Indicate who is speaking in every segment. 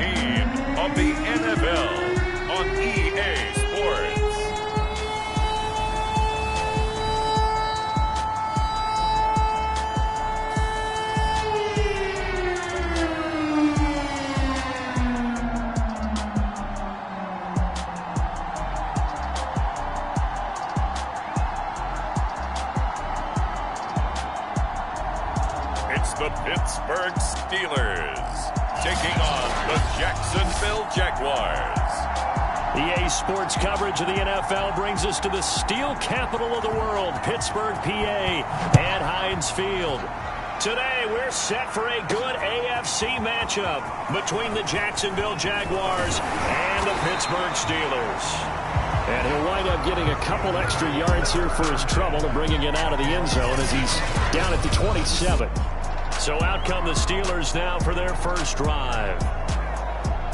Speaker 1: team of the NFL on EA Sports. It's the Pittsburgh Steelers taking on the Jacksonville Jaguars.
Speaker 2: EA Sports coverage of the NFL brings us to the steel capital of the world, Pittsburgh, PA, at Heinz Field. Today, we're set for a good AFC matchup between the Jacksonville Jaguars and the Pittsburgh Steelers. And he'll wind up getting a couple extra yards here for his trouble and bringing it out of the end zone as he's down at the 27. So out come the Steelers now for their first drive.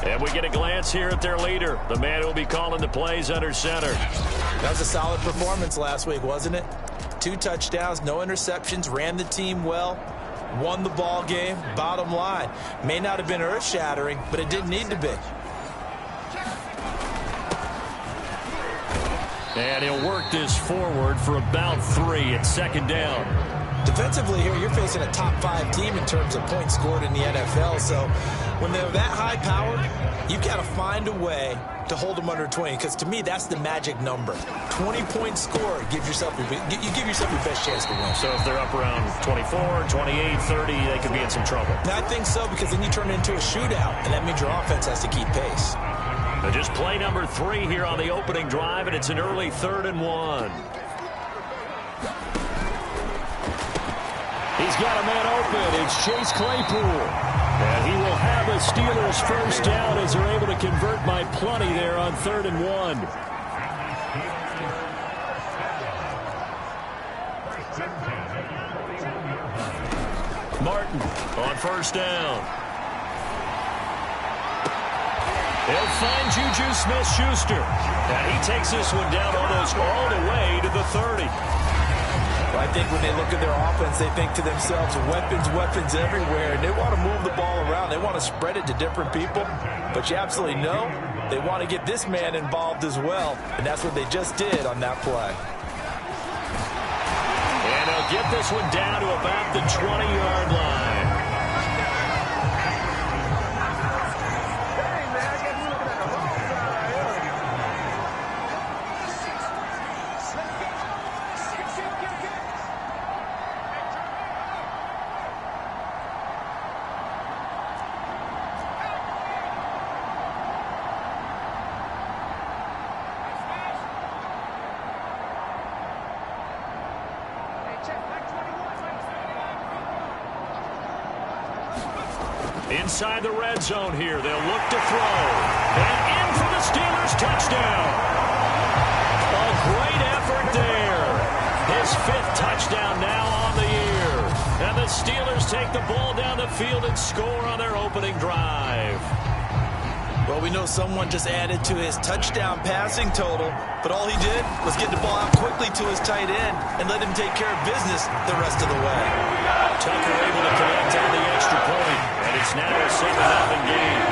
Speaker 2: And we get a glance here at their leader, the man who will be calling the plays under center.
Speaker 3: That was a solid performance last week, wasn't it? 2 touchdowns, no interceptions, ran the team well, won the ball game. Bottom line, may not have been earth-shattering, but it didn't need to be.
Speaker 2: And he'll work this forward for about 3 at second down.
Speaker 3: Defensively here, you're facing a top 5 team in terms of points scored in the NFL. So when they're that high powered, you've got to find a way to hold them under 20. Because to me, that's the magic number. 20 points scored, you give yourself your best chance to win.
Speaker 2: So if they're up around 24, 28, 30, they could be in some trouble.
Speaker 3: I think so, because then you turn it into a shootout, and that means your offense has to keep pace.
Speaker 2: So just play number 3 here on the opening drive, and it's an early 3rd and 1. He's got a man open. It's Chase Claypool. And he will have a Steelers first down as they're able to convert by plenty there on 3rd and 1. Martin on first down. He'll find Juju Smith-Schuster. And he takes this one down almost all the way to the 30.
Speaker 3: I think when they look at their offense, they think to themselves, weapons everywhere, and they want to move the ball around. They want to spread it to different people, but you absolutely know they want to get this man involved as well, and that's what they just did on that play.
Speaker 2: And they'll get this one down to about the 20-yard line. Inside the red zone here, they'll look to throw. And in for the Steelers touchdown. A great effort there. His 5th touchdown now on the year. And the Steelers take the ball down the field and score on their opening drive.
Speaker 3: Well, we know someone just added to his touchdown passing total, but all he did was get the ball out quickly to his tight end and let him take care of business the rest of the way.
Speaker 2: Tucker able to connect on the extra point, and it's now a 7-0 game.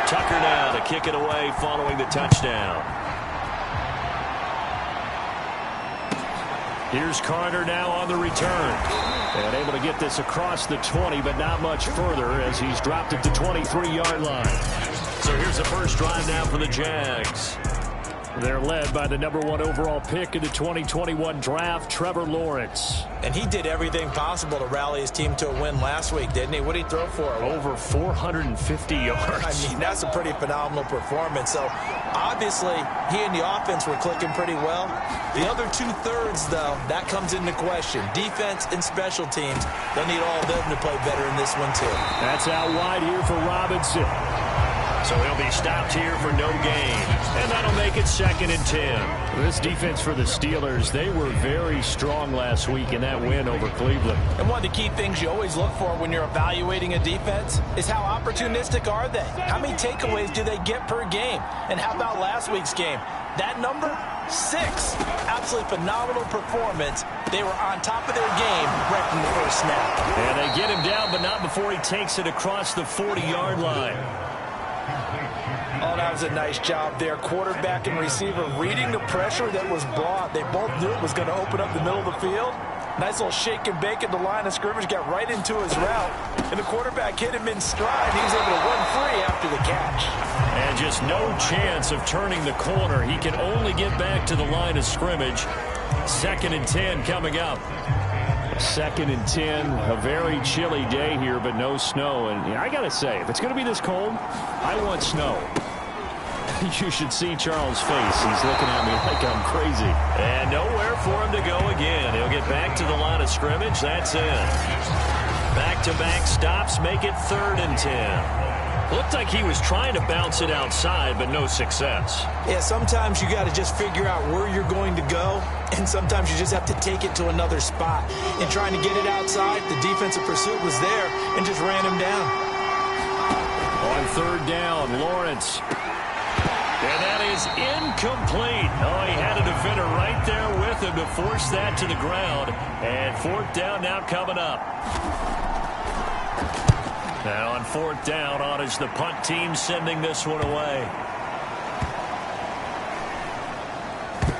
Speaker 2: Tucker now to kick it away following the touchdown. Here's Carter now on the return. And able to get this across the 20, but not much further as he's dropped it to 23-yard line. So here's the first drive now for the Jags. They're led by the #1 overall pick in the 2021 draft, Trevor Lawrence.
Speaker 3: And he did everything possible to rally his team to a win last week, didn't he? What did he throw for?
Speaker 2: Over 450 yards.
Speaker 3: I mean, that's a pretty phenomenal performance. So, obviously, he and the offense were clicking pretty well. The other 2/3, though, that comes into question. Defense and special teams, they'll need all of them to play better in this one, too.
Speaker 2: That's out wide here for Robinson. So he'll be stopped here for no gain. And that'll make it 2nd and 10.
Speaker 4: This defense for the Steelers, they were very strong last week in that win over Cleveland.
Speaker 3: And one of the key things you always look for when you're evaluating a defense is how opportunistic are they? How many takeaways do they get per game? And how about last week's game? That number, 6. Absolutely phenomenal performance. They were on top of their game right from the first snap.
Speaker 2: And they get him down, but not before he takes it across the 40-yard line.
Speaker 3: Oh, that was a nice job there. Quarterback and receiver reading the pressure that was brought. They both knew it was going to open up the middle of the field. Nice little shake and bake at the line of scrimmage, got right into his route. And the quarterback hit him in stride. He was able to run free after the catch.
Speaker 2: And just no chance of turning the corner. He can only get back to the line of scrimmage. 2nd and 10 coming up.
Speaker 4: 2nd and 10, a very chilly day here, but no snow. And I got to say, if it's going to be this cold, I want snow. You should see Charles' face. He's looking at me like I'm crazy.
Speaker 2: And nowhere for him to go again. He'll get back to the line of scrimmage. That's it. Back-to-back stops make it 3rd and 10. Looked like he was trying to bounce it outside, but no success.
Speaker 3: Yeah, sometimes you got to just figure out where you're going to go, and sometimes you just have to take it to another spot. And trying to get it outside, the defensive pursuit was there and just ran him down.
Speaker 2: On 3rd down, Lawrence. And that is incomplete. Oh, he had a defender right there with him to force that to the ground. And 4th down now coming up. Now on 4th down, on is the punt team sending this one away.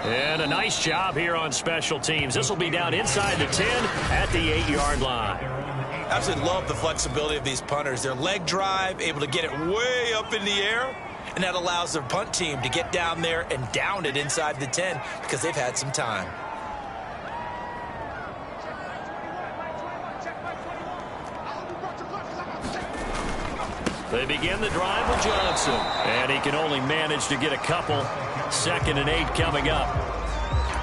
Speaker 2: And a nice job here on special teams. This will be down inside the 10 at the 8-yard line.
Speaker 3: Absolutely love the flexibility of these punters. Their leg drive, able to get it way up in the air, and that allows their punt team to get down there and down it inside the 10 because they've had some time.
Speaker 2: They begin the drive with Johnson. And he can only manage to get a couple. 2nd and 8 coming up.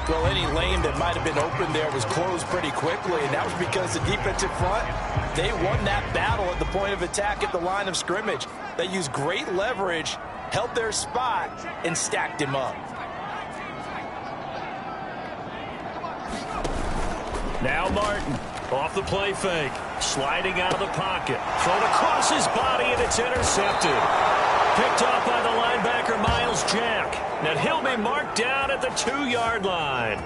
Speaker 3: Well, any lane that might have been open there was closed pretty quickly, and that was because the defensive front, they won that battle at the point of attack at the line of scrimmage. They used great leverage, held their spot, and stacked him up.
Speaker 2: Now Martin, off the play fake, sliding out of the pocket, thrown across his body, and it's intercepted. Picked off by the linebacker, Miles Jack. And he'll be marked down at the 2-yard line.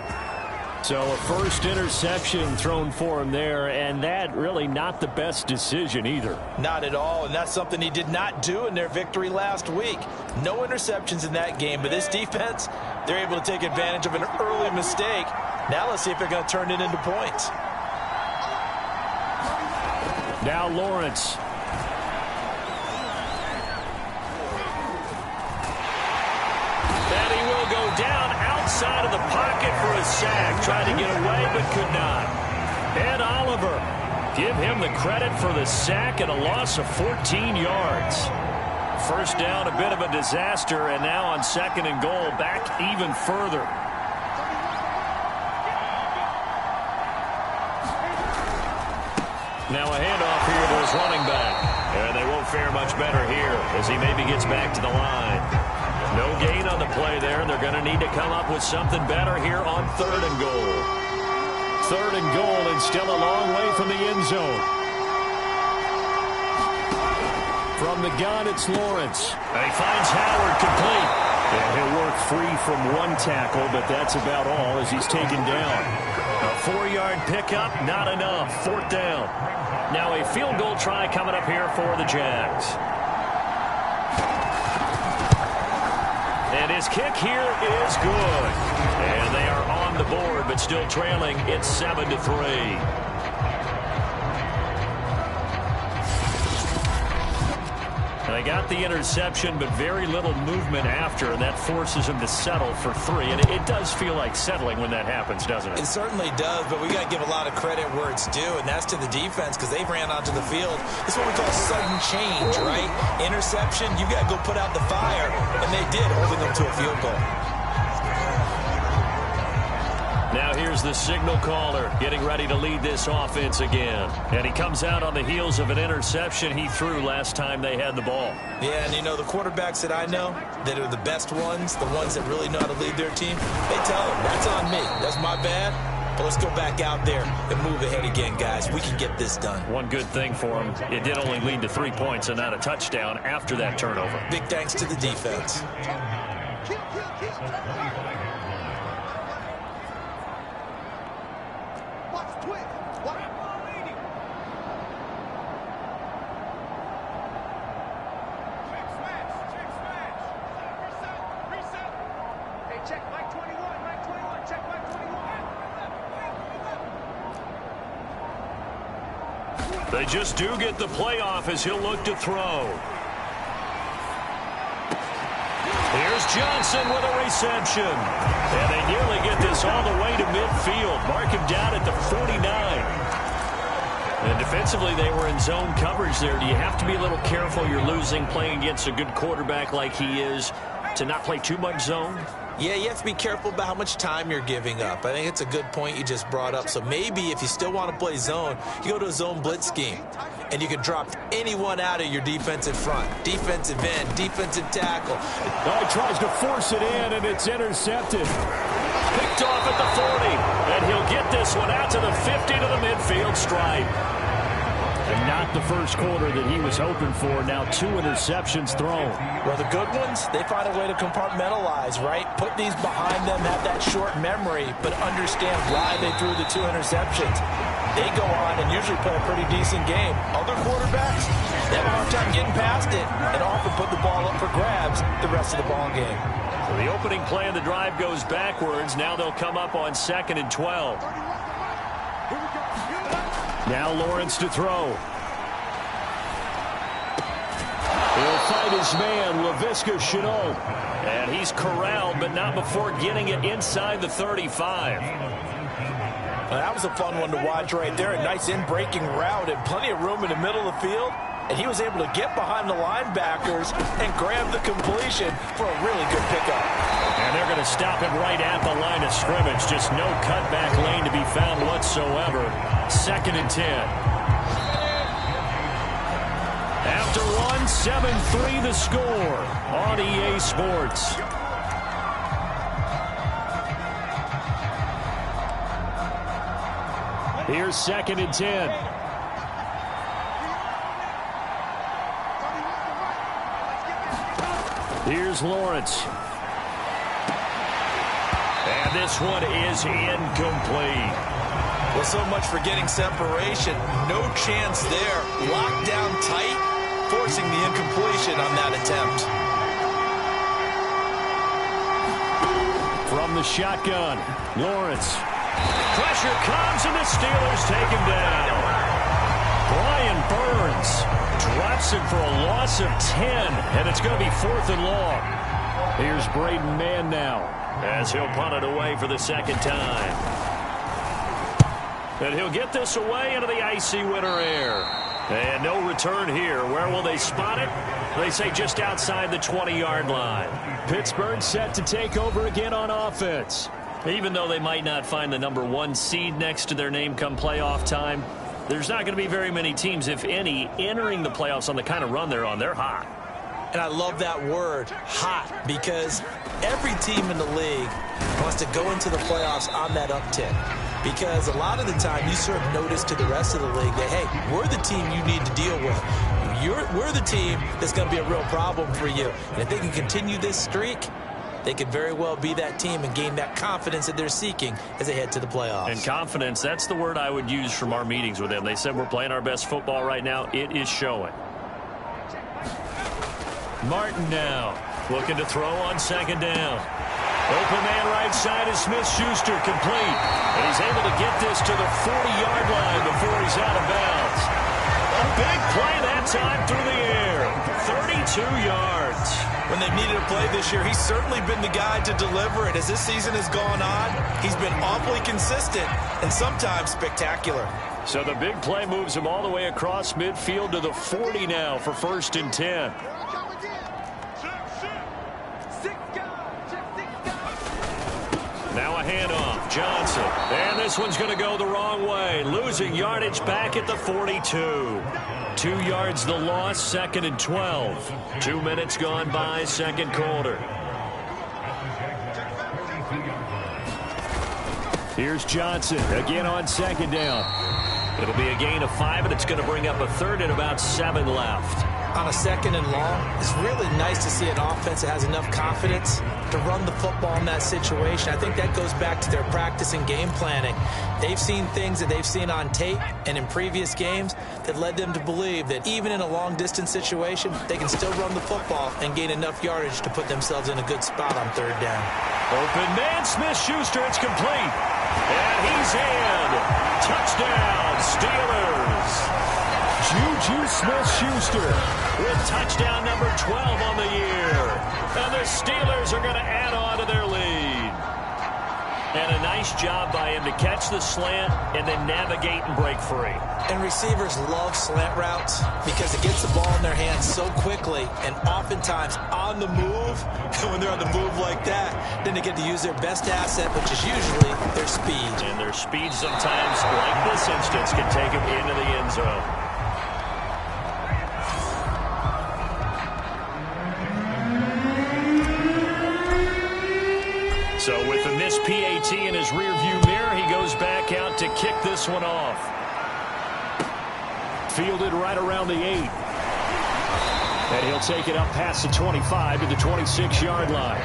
Speaker 4: So a first interception thrown for him there, and that really not the best decision either.
Speaker 3: Not at all, and that's something he did not do in their victory last week. No interceptions in that game, but this defense, they're able to take advantage of an early mistake. Now let's see if they're going to turn it into points.
Speaker 4: Now Lawrence.
Speaker 2: And he will go down outside of the pocket for a sack. Tried to get away, but could not. And Oliver, give him the credit for the sack and a loss of 14 yards. First down, a bit of a disaster, and now on 2nd and goal, back even further. Now a handoff here to his running back. And they won't fare much better here as he maybe gets back to the line. No gain on the play there. They're going to need to come up with something better here on 3rd and goal.
Speaker 4: 3rd and goal and still a long way from the end zone. From the gun, it's Lawrence.
Speaker 2: And he finds Howard complete.
Speaker 4: Yeah, he'll work free from one tackle, but that's about all as he's taken down.
Speaker 2: A 4-yard pickup, not enough. 4th down. Now a field goal try coming up here for the JAX. And his kick here is good. And they are on the board, but still trailing. It's 7-3. They got the interception, but very little movement after, and that forces him to settle for 3. And it does feel like settling when that happens, doesn't it?
Speaker 3: It certainly does, but we got to give a lot of credit where it's due, and that's to the defense because they ran onto the field. It's what we call sudden change, right? Interception, you got to go put out the fire, and they did, holding them to a field goal.
Speaker 2: Now here's the signal caller getting ready to lead this offense again. And he comes out on the heels of an interception he threw last time they had the ball.
Speaker 3: Yeah, and you know, the quarterbacks that I know that are the best ones, the ones that really know how to lead their team, they tell them, that's on me. That's my bad. But let's go back out there and move ahead again, guys. We can get this done.
Speaker 2: One good thing for him, it did only lead to 3 points and not a touchdown after that turnover.
Speaker 3: Big thanks to the defense.
Speaker 2: They just do get the playoff as he'll look to throw. Here's Johnson with a reception. And they nearly get this all the way to midfield. Mark him down at the 49. And defensively, they were in zone coverage there. Do you have to be a little careful? You're losing playing against a good quarterback like he is to not play too much zone?
Speaker 3: Yeah, you have to be careful about how much time you're giving up. I think it's a good point you just brought up. So maybe if you still want to play zone, you go to a zone blitz scheme. And you can drop anyone out of your defensive front. Defensive end, defensive tackle.
Speaker 4: Oh, he tries to force it in, and it's intercepted.
Speaker 2: Picked off at the 40. And he'll get this one out to the 50 to the midfield stripe.
Speaker 4: And not the first quarter that he was hoping for. Now 2 interceptions thrown.
Speaker 3: Well, the good ones, they find a way to compartmentalize, right? Put these behind them, have that short memory, but understand why they threw the 2 interceptions. They go on and usually play a pretty decent game. Other quarterbacks, they have a hard time getting past it and often put the ball up for grabs the rest of the ball game.
Speaker 2: So the opening play of the drive goes backwards. Now they'll come up on 2nd and 12.
Speaker 4: Now Lawrence to throw. He'll fight his man, Laviska Shenault.
Speaker 2: And he's corralled, but not before getting it inside the 35.
Speaker 3: Well, that was a fun one to watch right there. A nice in-breaking route and plenty of room in the middle of the field. And he was able to get behind the linebackers and grab the completion for a really good pickup.
Speaker 2: And they're going to stop him right at the line of scrimmage. Just no cutback lane to be found whatsoever. 2nd and 10. After one, 7-3 the score on EA Sports.
Speaker 4: Here's 2nd and 10. Here's Lawrence.
Speaker 2: And this one is incomplete.
Speaker 3: Well, so much for getting separation. No chance there. Locked down tight, forcing the incompletion on that attempt.
Speaker 4: From the shotgun, Lawrence.
Speaker 2: Pressure comes, and the Steelers take him down. Brian Burns drops him for a loss of 10, and it's going to be 4th and long.
Speaker 4: Here's Braden Mann now,
Speaker 2: as he'll punt it away for the 2nd time. And he'll get this away into the icy winter air. And no return here. Where will they spot it? They say just outside the 20-yard line.
Speaker 4: Pittsburgh set to take over again on offense.
Speaker 2: Even though they might not find the #1 seed next to their name come playoff time, there's not going to be very many teams, if any, entering the playoffs on the kind of run they're on. They're hot.
Speaker 3: And I love that word, hot, because every team in the league wants to go into the playoffs on that uptick. Because a lot of the time you serve notice to the rest of the league that, hey, we're the team you need to deal with. We're the team that's going to be a real problem for you. And if they can continue this streak, they could very well be that team and gain that confidence that they're seeking as they head to the playoffs.
Speaker 2: And confidence, that's the word I would use from our meetings with them. They said we're playing our best football right now. It is showing. Martin now looking to throw on 2nd down. Open man right side is Smith-Schuster, complete. And he's able to get this to the 40-yard line before he's out of bounds. A big play that time through the air. 32 yards.
Speaker 3: When they've needed a play this year, he's certainly been the guy to deliver it. As this season has gone on, he's been awfully consistent and sometimes spectacular.
Speaker 2: So the big play moves him all the way across midfield to the 40 now for 1st and 10. Now a handoff. Johnson. And this one's going to go the wrong way. Losing yardage back at the 42. 2 yards the loss, 2nd and 12. 2 minutes gone by, second quarter.
Speaker 4: Here's Johnson again on 2nd down.
Speaker 2: It'll be a gain of 5, and it's going to bring up a 3rd and about 7 left.
Speaker 3: On a 2nd and long, it's really nice to see an offense that has enough confidence to run the football in that situation. I think that goes back to their practice and game planning. They've seen things that they've seen on tape and in previous games that led them to believe that even in a long-distance situation, they can still run the football and gain enough yardage to put themselves in a good spot on 3rd down.
Speaker 2: Open man, Smith-Schuster, it's complete. And he's in. Touchdown, Steelers.
Speaker 4: Juju Smith-Schuster
Speaker 2: with touchdown number 12 on the year. And the Steelers are going to add on to their lead. And a nice job by him to catch the slant and then navigate and break free.
Speaker 3: And receivers love slant routes because it gets the ball in their hands so quickly and oftentimes on the move. And when they're on the move like that, then they get to use their best asset, which is usually their speed.
Speaker 2: And their speed sometimes, like this instance, can take them into the end zone. So with a missed PAT in his rearview mirror, he goes back out to kick this one off.
Speaker 4: Fielded right around the 8. And he'll take it up past the 25 to the 26-yard line.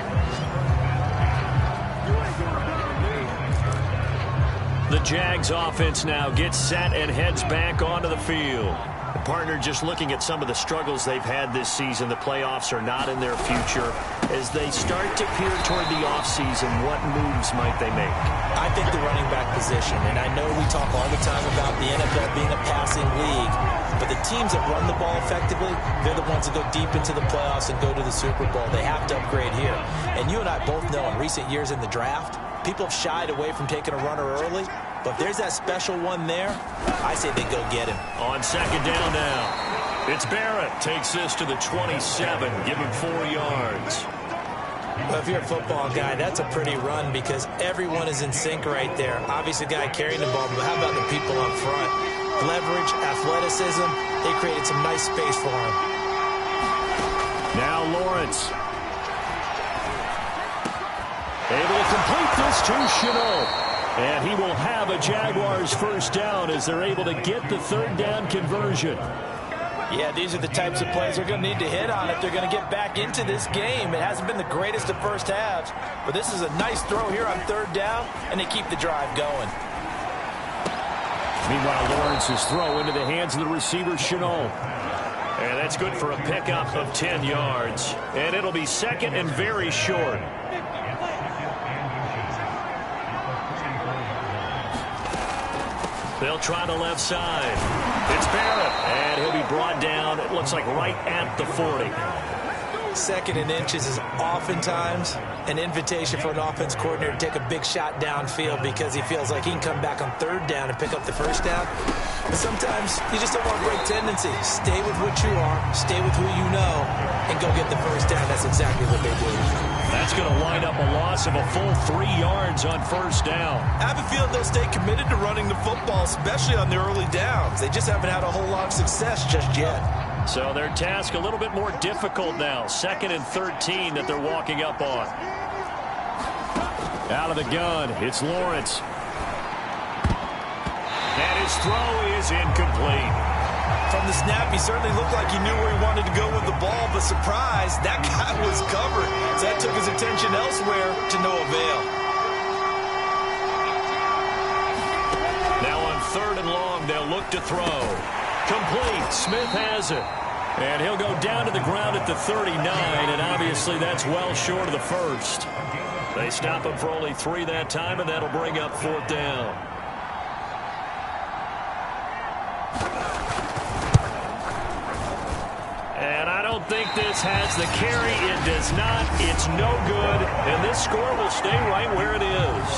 Speaker 2: The Jags offense now gets set and heads back onto the field. The partner, just looking at some of the struggles they've had this season, the playoffs are not in their future. As they start to peer toward the offseason, what moves might they make?
Speaker 3: I think the running back position, and I know we talk all the time about the NFL being a passing league, but the teams that run the ball effectively, they're the ones that go deep into the playoffs and go to the Super Bowl. They have to upgrade here. And you and I both know in recent years in the draft, people have shied away from taking a runner early, but if there's that special one there, I say they go get him.
Speaker 2: On 2nd down now, it's Barrett. Takes this to the 27, give him 4 yards.
Speaker 3: Well, if you're a football guy, that's a pretty run because everyone is in sync right there. Obviously, the guy carrying the ball, but how about the people up front? Leverage, athleticism, they created some nice space for him.
Speaker 4: Now Lawrence. Able to complete this to Chenault. And he will have a Jaguars first down as they're able to get the 3rd down conversion.
Speaker 5: Yeah, these are the types of plays they're going to need to hit on if they're going to get back into this game. It hasn't been the greatest of first halves, but this is a nice throw here on 3rd down, and they keep the drive going.
Speaker 4: Meanwhile, Lawrence's throw into the hands of the receiver, Chenault.
Speaker 2: And that's good for a pickup of 10 yards. And it'll be 2nd and very short. They'll try the left side. It's Barrett, and he'll be brought down, it looks like right at the 40.
Speaker 3: 2nd and inches is oftentimes an invitation for an offense coordinator to take a big shot downfield because he feels like he can come back on 3rd down and pick up the first down. But sometimes you just don't want to break tendency. Stay with what you are, stay with who you know, and go get the first down. That's exactly what they do.
Speaker 2: That's going to wind up a loss of a full 3 yards on 1st down.
Speaker 3: I have a feeling they'll stay committed to running the football, especially on the early downs. They just haven't had a whole lot of success just yet.
Speaker 2: So their task a little bit more difficult now. 2nd and 13 that they're walking up on.
Speaker 4: Out of the gun, it's Lawrence.
Speaker 2: And his throw is incomplete.
Speaker 3: From the snap, he certainly looked like he knew where he wanted to go with the ball, but surprise, that guy was covered. So that took his attention elsewhere to no avail.
Speaker 2: Now on 3rd and long, they'll look to throw. Complete. Smith has it. And he'll go down to the ground at the 39, and obviously that's well short of the first. They stop him for only 3 that time, and that'll bring up 4th down. And I don't think this has the carry. It does not. It's no good. And this score will stay right where it is.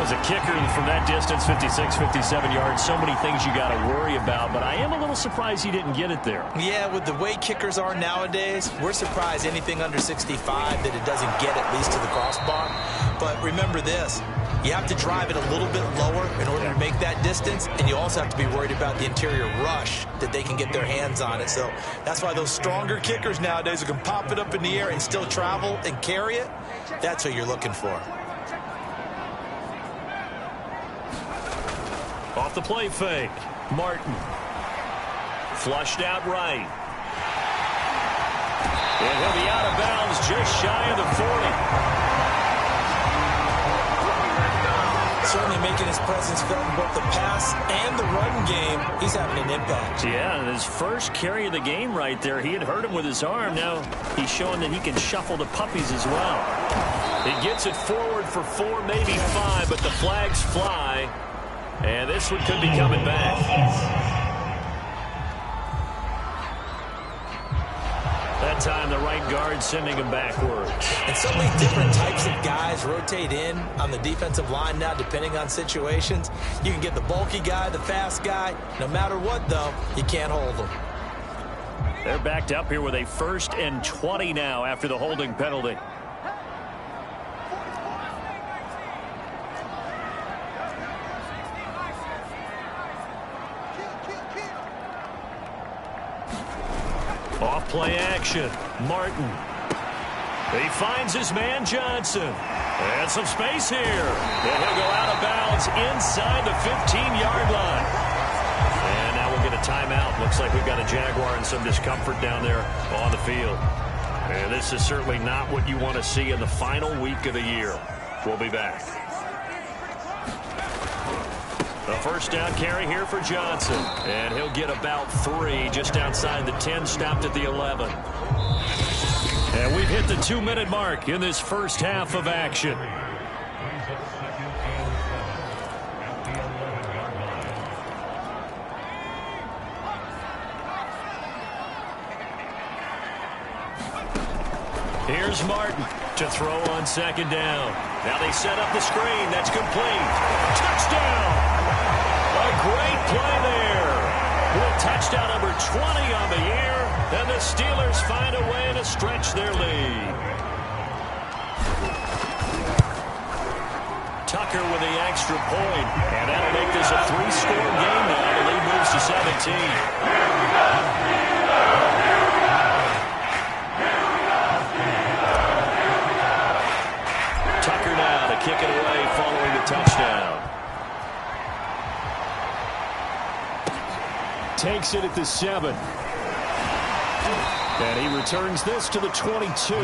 Speaker 2: As a kicker from that distance, 56, 57 yards, so many things you got to worry about. But I am a little surprised he didn't get it there.
Speaker 3: Yeah, with the way kickers are nowadays, we're surprised anything under 65 that it doesn't get at least to the crossbar. But remember this. You have to drive it a little bit lower in order to make that distance, and you also have to be worried about the interior rush that they can get their hands on it. So that's why those stronger kickers nowadays who can pop it up in the air and still travel and carry it, that's what you're looking for.
Speaker 2: Off the play fake. Martin. Flushed out right. And he'll be out of bounds just shy of the 40.
Speaker 3: Certainly making his presence felt in both the pass and the run game. He's having an impact.
Speaker 2: Yeah, and his first carry of the game right there, he had hurt him with his arm. Now he's showing that he can shuffle the puppies as well. He gets it forward for 4, maybe 5, but the flags fly. And this one could be coming back. That time the right guard sending him backwards.
Speaker 3: And so many different types of guys rotate in on the defensive line now depending on situations. You can get the bulky guy, the fast guy. No matter what, though, you can't hold them.
Speaker 2: They're backed up here with a 1st and 20 now after the holding penalty. Off play action. Martin. He finds his man Johnson. And some space here. And he'll go out of bounds inside the 15-yard line. And now we'll get a timeout. Looks like we've got a Jaguar in some discomfort down there on the field. And this is certainly not what you want to see in the final week of the year. We'll be back. The first down carry here for Johnson. And he'll get about 3 just outside the 10, stopped at the 11. And we've hit the 2-minute mark in this first half of action. Here's Martin to throw on 2nd down. Now they set up the screen. That's complete. Touchdown! A great play there. With touchdown number 20 on the year, and the Steelers find a way to stretch their lead. Tucker with the extra point, and that'll make this a 3-score game now. The lead moves to 17. Tucker now to kick it away following the touchdown.
Speaker 4: Takes it at the 7. And he returns this to the 22.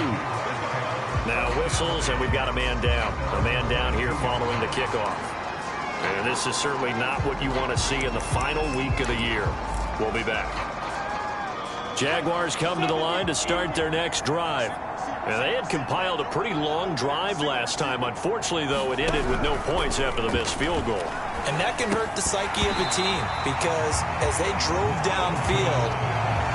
Speaker 2: Now whistles, and we've got a man down. A man down here following the kickoff. And this is certainly not what you want to see in the final week of the year. We'll be back. Jaguars come to the line to start their next drive. And they had compiled a pretty long drive last time. Unfortunately, though, it ended with no points after the missed field goal.
Speaker 3: And that can hurt the psyche of a team because as they drove downfield,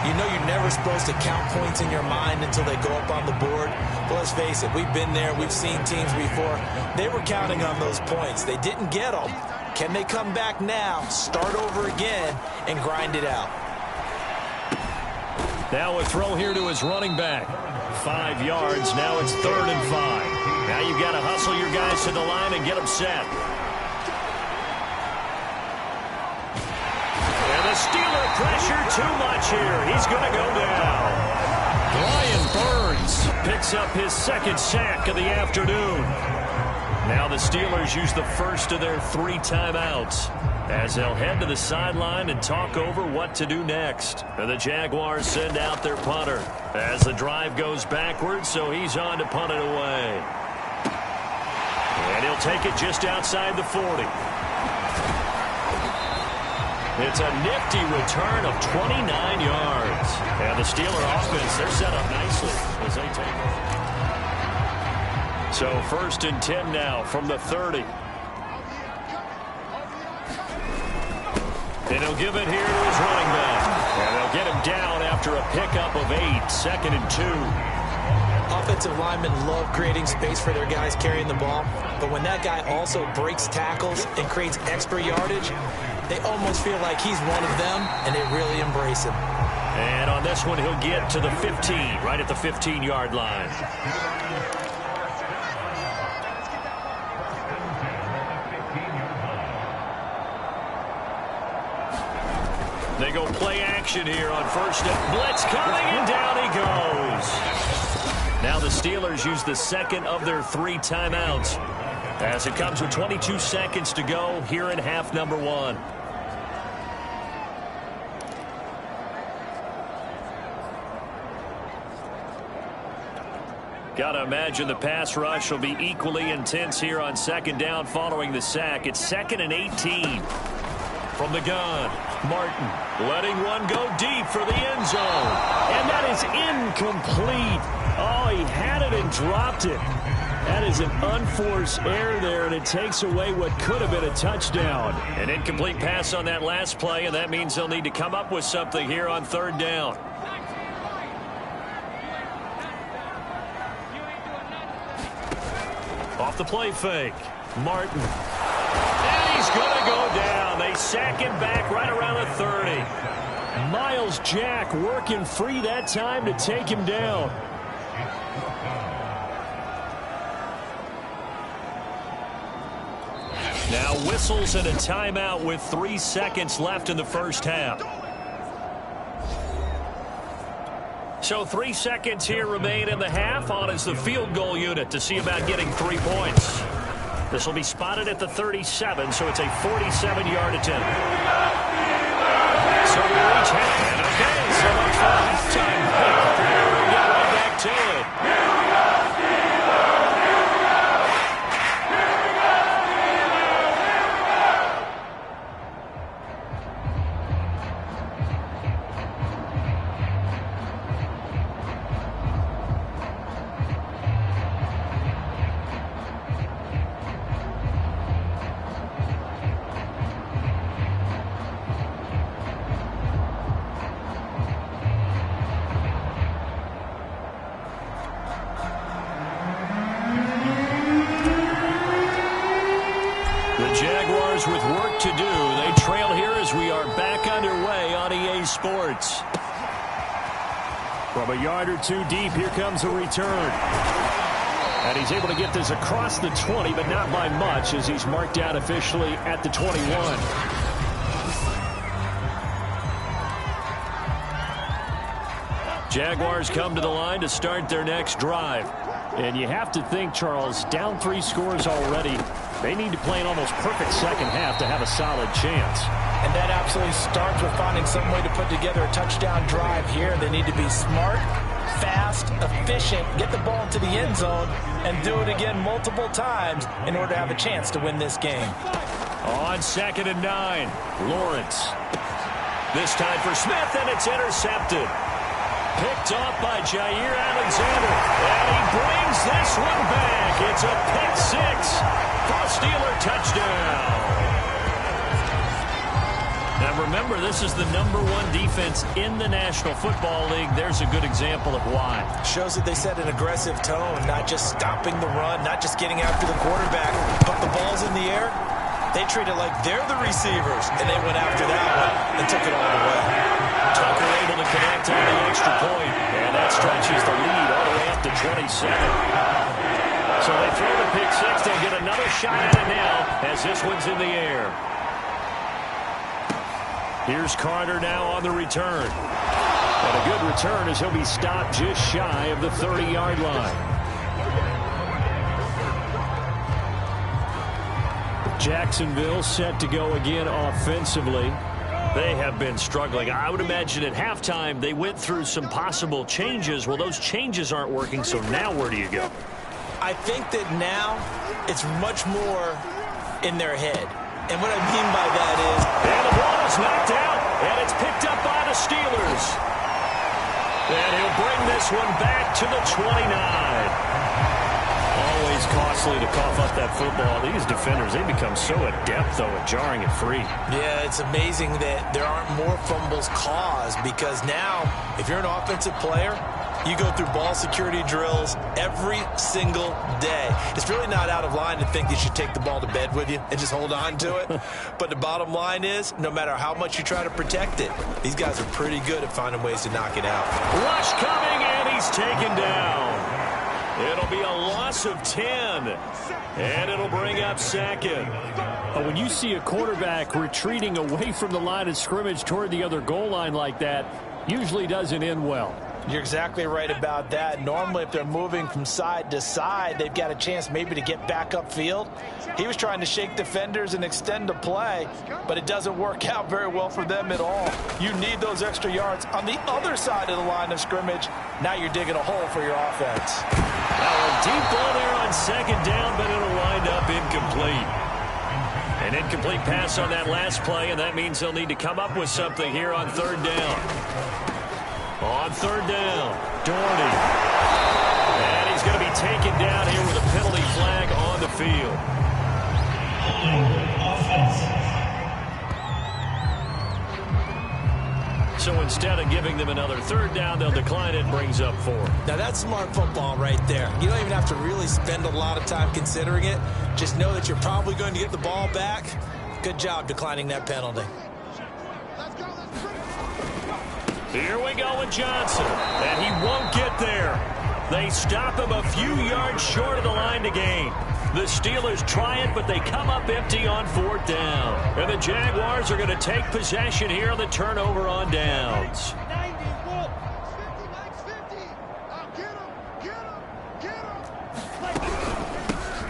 Speaker 3: you know you're never supposed to count points in your mind until they go up on the board. But let's face it, we've been there. We've seen teams before. They were counting on those points. They didn't get them. Can they come back now, start over again, and grind it out?
Speaker 2: Now a throw here to his running back. 5 yards. Now it's 3rd and 5. Now you've got to hustle your guys to the line and get them set. And the Steeler pressure too much here. He's going to go down. Brian Burns picks up his 2nd sack of the afternoon. Now the Steelers use the first of their 3 timeouts as they'll head to the sideline and talk over what to do next. And the Jaguars send out their punter as the drive goes backwards, so he's on to punt it away. And he'll take it just outside the 40. It's a nifty return of 29 yards. And the Steeler offense, they're set up nicely as they take it. So 1st and 10 now from the 30. And he'll give it here to his running back. And they'll get him down after a pickup of 8, 2nd and 2.
Speaker 3: Offensive linemen love creating space for their guys carrying the ball. But when that guy also breaks tackles and creates extra yardage, they almost feel like he's one of them, and they really embrace him.
Speaker 2: And on this one, he'll get to the 15, right at the 15-yard line. They go play action here on first down. Blitz coming, and down he goes. Now the Steelers use the second of their 3 timeouts as it comes with 22 seconds to go here in half number 1. Got to imagine the pass rush will be equally intense here on second down following the sack. It's 2nd and 18. From the gun, Martin letting one go deep for the end zone.
Speaker 4: And that is incomplete. Oh, he had it and dropped it. That is an unforced error there, and it takes away what could have been a touchdown.
Speaker 2: An incomplete pass on that last play, and that means they'll need to come up with something here on 3rd down. Off the play fake, Martin. And he's going to go down. They sack him back right around the 30.
Speaker 4: Miles Jack working free that time to take him down.
Speaker 2: Now whistles and a timeout with 3 seconds left in the first half. So 3 seconds here remain in the half. On is the field goal unit to see about getting 3 points. This will be spotted at the 37, so it's a 47-yard attempt. So we reach half. And okay, so much for a halftime break. We'll get right back to it. With work to do, they trail here as we are back underway on EA Sports.
Speaker 4: From a yard or 2 deep, here comes a return. And he's able to get this across the 20, but not by much as he's marked out officially at the 21.
Speaker 2: Jaguars come to the line to start their next drive.
Speaker 4: And you have to think, Charles, down 3 scores already. They need to play an almost perfect second half to have a solid chance.
Speaker 5: And that absolutely starts with finding some way to put together a touchdown drive here. They need to be smart, fast, efficient, get the ball into the end zone, and do it again multiple times in order to have a chance to win this game.
Speaker 2: On 2nd and 9, Lawrence. This time for Smith, and it's intercepted. Picked off by Jair Alexander. And he brings this one back. It's a pick 6 for a Steeler touchdown. Now remember, this is the #1 defense in the National Football League. There's a good example of why.
Speaker 3: Shows that they set an aggressive tone, not just stopping the run, not just getting after the quarterback, but the ball's in the air. They treat it like they're the receivers, and they went after that one and took it all the way.
Speaker 2: Tucker able to connect on the extra point, and that stretches the lead all the way up to 27. So they throw the pick 6. They'll get another shot at it now as this one's in the air. Here's Carter now on the return. And a good return as he'll be stopped just shy of the 30-yard line.
Speaker 4: Jacksonville set to go again offensively.
Speaker 2: They have been struggling. I would imagine at halftime they went through some possible changes. Well, those changes aren't working, so now where do you go?
Speaker 3: I think that now it's much more in their head. And what I mean by that is...
Speaker 2: And the ball is knocked out, and it's picked up by the Steelers. And he'll bring this one back to the 29. Always costly to cough up that football. These defenders, they become so adept, though, at jarring it free.
Speaker 3: Yeah, it's amazing that there aren't more fumbles caused because now, if you're an offensive player, you go through ball security drills every single day. It's really not out of line to think you should take the ball to bed with you and just hold on to it. But the bottom line is, no matter how much you try to protect it, these guys are pretty good at finding ways to knock it out.
Speaker 2: Rush coming, and he's taken down. It'll be a loss of 10, and it'll bring up 2nd.
Speaker 4: When you see a quarterback retreating away from the line of scrimmage toward the other goal line like that, usually doesn't end well.
Speaker 5: You're exactly right about that. Normally, if they're moving from side to side, they've got a chance maybe to get back upfield. He was trying to shake defenders and extend the play, but it doesn't work out very well for them at all. You need those extra yards on the other side of the line of scrimmage. Now you're digging a hole for your offense.
Speaker 2: Now a deep ball there on second down, but it'll wind up incomplete. An incomplete pass on that last play, and that means they'll need to come up with something here on third down. On third down, Doherty. And he's going to be taken down here with a penalty flag on the field. So instead of giving them another third down, they'll decline it and brings up 4.
Speaker 3: Now that's smart football right there. You don't even have to really spend a lot of time considering it. Just know that you're probably going to get the ball back. Good job declining that penalty.
Speaker 2: Here we go with Johnson, and he won't get there. They stop him a few yards short of the line to gain. The Steelers try it, but they come up empty on fourth down. And the Jaguars are going to take possession here on the turnover on downs.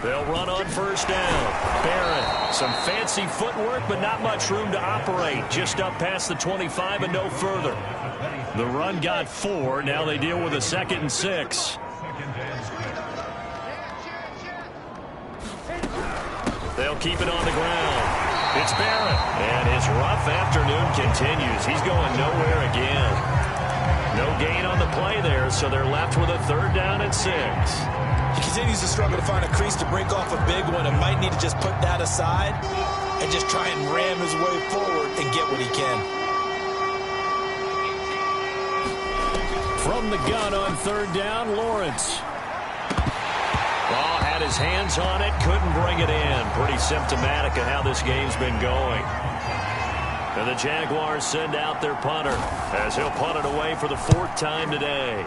Speaker 2: They'll run on first down. Barrett, some fancy footwork, but not much room to operate. Just up past the 25 and no further. The run got 4. Now they deal with a 2nd and 6. They'll keep it on the ground. It's Barrett. And his rough afternoon continues. He's going nowhere again. No gain on the play there, so they're left with a 3rd down and 6.
Speaker 3: He continues to struggle to find a crease to break off a big one and might need to just put that aside and just try and ram his way forward and get what he can.
Speaker 4: From the gun on 3rd down, Lawrence.
Speaker 2: Ball had his hands on it, couldn't bring it in. Pretty symptomatic of how this game's been going. And the Jaguars send out their punter as he'll punt it away for the 4th time today.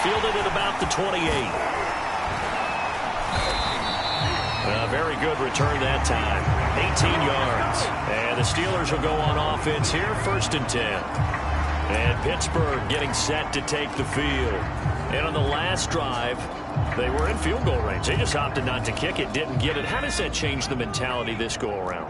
Speaker 2: Fielded at about the 28. A very good return that time. 18 yards. And the Steelers will go on offense here, 1st and 10. And Pittsburgh getting set to take the field. And on the last drive, they were in field goal range. They just opted not to kick it, didn't get it. How does that change the mentality this go-around?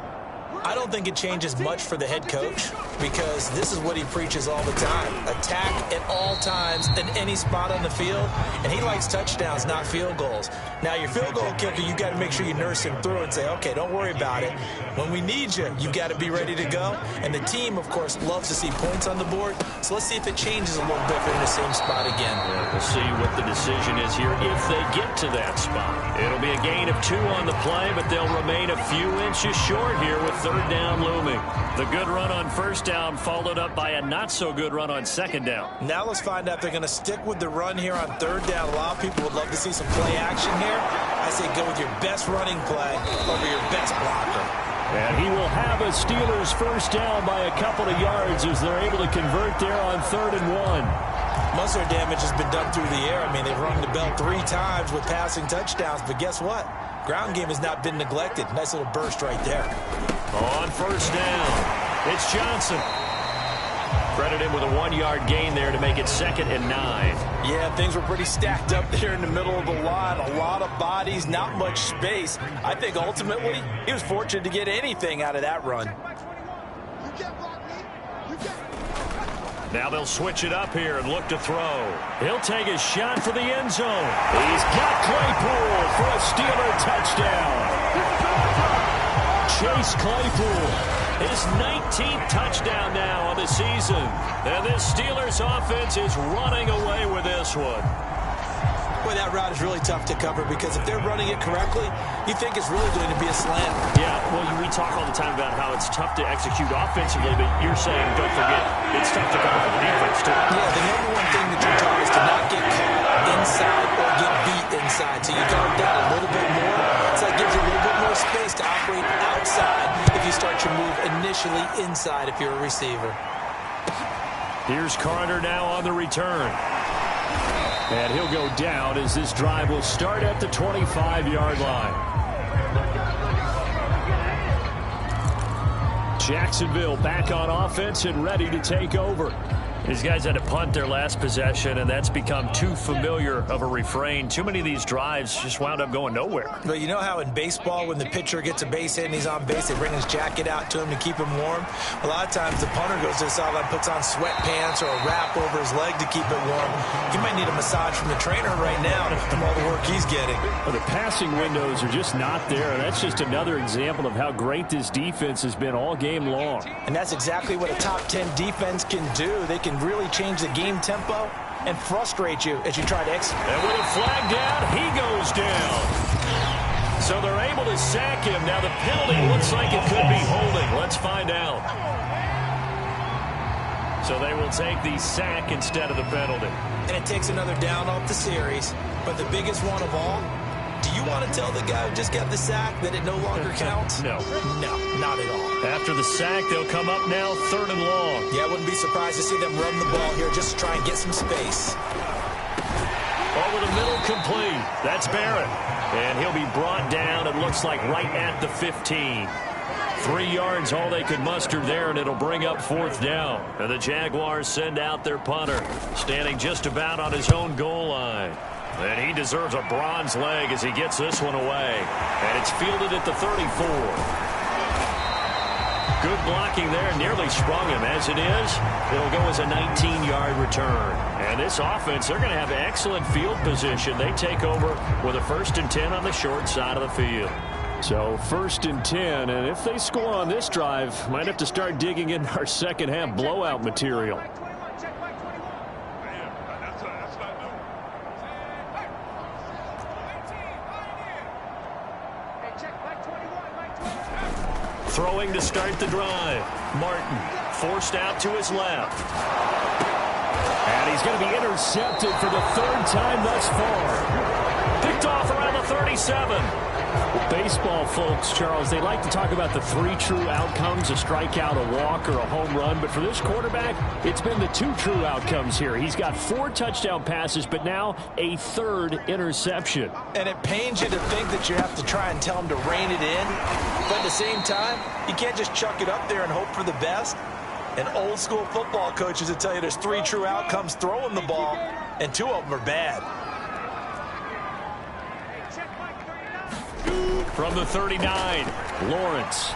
Speaker 3: I don't think it changes much for the head coach because this is what he preaches all the time. Attack at all times in any spot on the field, and he likes touchdowns, not field goals. Now, your field goal kicker, you got to make sure you nurse him through and say, okay, don't worry about it. When we need you, you got to be ready to go. And the team, of course, loves to see points on the board. So let's see if it changes a little bit if they're in the same spot again.
Speaker 2: Yeah, we'll see what the decision is here if they get to that spot. It'll be a gain of 2 on the play, but they'll remain a few inches short here with 3rd down looming. The good run on 1st down followed up by a not-so-good run on 2nd down.
Speaker 3: Now let's find out if they're going to stick with the run here on 3rd down. A lot of people would love to see some play action here. I say go with your best running play over your best blocker.
Speaker 4: And he will have a Steelers 1st down by a couple of yards as they're able to convert there on 3rd and 1.
Speaker 3: Most of their damage has been done through the air. I mean, they've rung the bell 3 times with passing touchdowns, but guess what? Ground game has not been neglected. Nice little burst right there.
Speaker 2: On 1st down, it's Johnson. Credit him with a 1-yard gain there to make it 2nd and 9.
Speaker 5: Yeah, things were pretty stacked up there in the middle of the line. A lot of bodies, not much space. I think ultimately he was fortunate to get anything out of that run.
Speaker 2: Now they'll switch it up here and look to throw. He'll take a shot for the end zone. He's got Claypool for a Steeler touchdown. Chase Claypool, his 19th touchdown now on the season. And this Steelers offense is running away with this one.
Speaker 3: Boy, that route is really tough to cover because if they're running it correctly, you think it's really going to be a slant.
Speaker 2: Yeah, well, we talk all the time about how it's tough to execute offensively, but you're saying, don't forget, it's tough to cover for the defense, too.
Speaker 3: Yeah, the number one thing that you're taught is to not get caught inside or get beat inside. So you guard that a little bit more. So that gives you a little bit more space to operate outside if you start your move initially inside if you're a receiver.
Speaker 2: Here's Carter now on the return.
Speaker 4: And he'll go down as this drive will start at the 25-yard line. Jacksonville back on offense and ready to take over.
Speaker 2: These guys had to punt their last possession, and that's become too familiar of a refrain. Too many of these drives just wound up going nowhere.
Speaker 3: But you know how in baseball, when the pitcher gets a base hit and he's on base, they bring his jacket out to him to keep him warm? A lot of times the punter goes to the sideline, puts on sweatpants or a wrap over his leg to keep it warm. He might need a massage from the trainer right now from all the work he's getting.
Speaker 4: Well, the passing windows are just not there. That's just another example of how great this defense has been all game long.
Speaker 3: And that's exactly what a top 10 defense can do. They can really change the game tempo and frustrate you as you try to execute.
Speaker 2: And with a flag down, he goes down. So they're able to sack him. Now the penalty looks like it could be holding. Let's find out. So they will take the sack instead of the penalty.
Speaker 3: And it takes another down off the series. But the biggest one of all, do you want to tell the guy who just got the sack that it no longer counts?
Speaker 2: No.
Speaker 3: No, not at all.
Speaker 2: After the sack, they'll come up now 3rd and long.
Speaker 3: Yeah, I wouldn't be surprised to see them run the ball here just to try and get some space.
Speaker 2: Over the middle, complete. That's Barrett. And he'll be brought down, it looks like, right at the 15. 3 yards, all they could muster there, and it'll bring up 4th down. And the Jaguars send out their punter, standing just about on his own goal line. And he deserves a bronze leg as he gets this one away. And it's fielded at the 34. Good blocking there, nearly sprung him. As it is, it'll go as a 19-yard return. And this offense, they're going to have excellent field position. They take over with a 1st and 10 on the short side of the field.
Speaker 4: So 1st and 10, and if they score on this drive, might have to start digging in our second half blowout material.
Speaker 2: Throwing to start the drive. Martin forced out to his left.
Speaker 4: And he's going to be intercepted for the 3rd time thus far.
Speaker 2: Picked off around the 37.
Speaker 4: Well, baseball folks, Charles, they like to talk about the 3 true outcomes, a strikeout, a walk, or a home run. But for this quarterback, it's been the 2 true outcomes here. He's got 4 touchdown passes, but now a 3rd interception.
Speaker 3: And it pains you to think that you have to try and tell him to rein it in. But at the same time, you can't just chuck it up there and hope for the best. And old school football coaches will tell you there's 3 true outcomes throwing the ball, and 2 of them are bad.
Speaker 2: From the 39, Lawrence.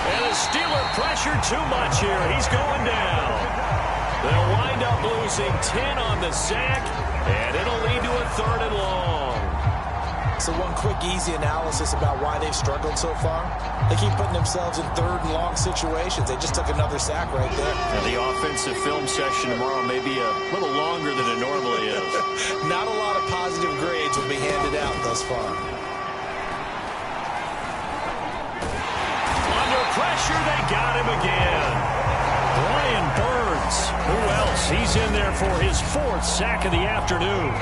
Speaker 2: And the Steeler pressure too much here. He's going down. They'll wind up losing 10 on the sack, and it'll lead to a 3rd and long.
Speaker 3: So one quick, easy analysis about why they've struggled so far. They keep putting themselves in 3rd and long situations. They just took another sack right there.
Speaker 2: And the offensive film session tomorrow may be a little longer than it normally is.
Speaker 3: Not a lot of positive grades will be handed out thus far.
Speaker 2: Under pressure, they got him again. Brian Burns. Who else? He's in there for his 4th sack of the afternoon.